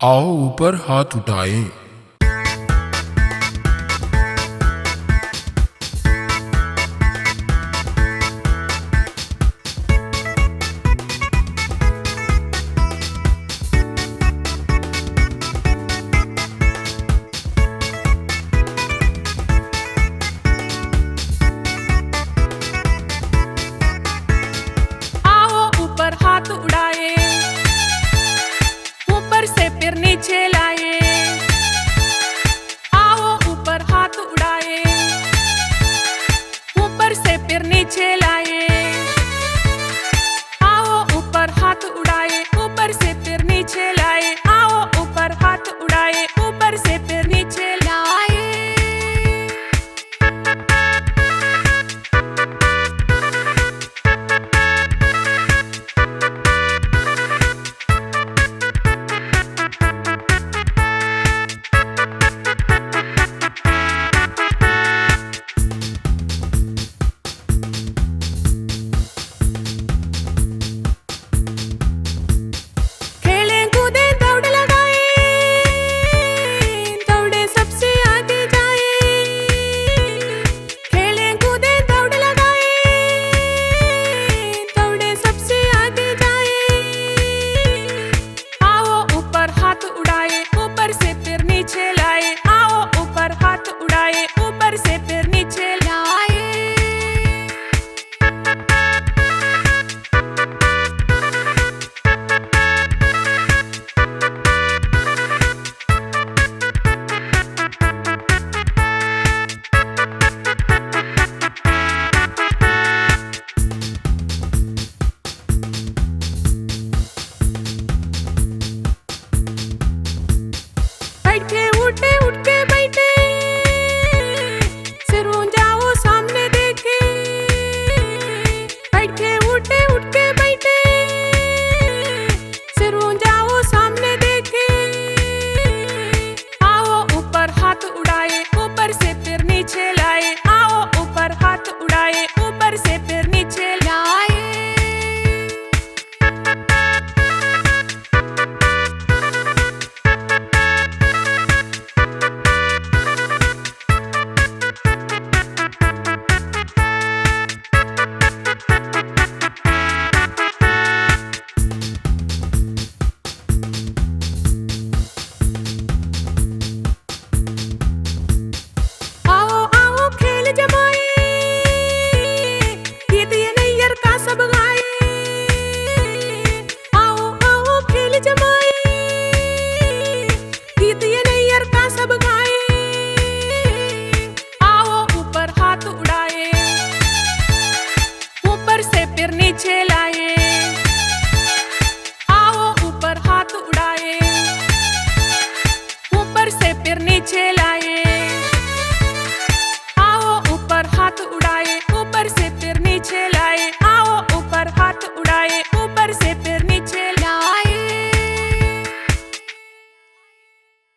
आओ ऊपर हाथ उठाए। आओ ऊपर हाथ उड़ाए, ऊपर से फिर नीचे लाए। आओ ऊपर हाथ उड़ाए, ऊपर से फिर नीचे लाए। आओ ऊपर हाथ उड़ाए, ऊपर से फिर नीचे लाए। आओ ऊपर हाथ उड़ाए, ऊपर से फिर नीचे लाए। खेले कूदे दौड़ लगाए, दौड़े सबसे आगे जाए। खेले कूदे दौड़ लगाए, दौड़े सबसे आगे जाए। आओ ऊपर हाथ उड़ाए, ऊपर से फिर नीचे लाए। आओ ऊपर हाथ उड़ाए, ऊपर से फिर नीचे लाए। बैठे उठे उठ के बैठे, सिर ऊंचाओ सामने देखे। बैठे उठे उठ के बैठे, सिर ऊंचाओ सामने देखे। आओ ऊपर हाथ उड़ाए, ऊपर से फिर नीचे लाए। आओ ऊपर हाथ उड़ाए, ऊपर से फिर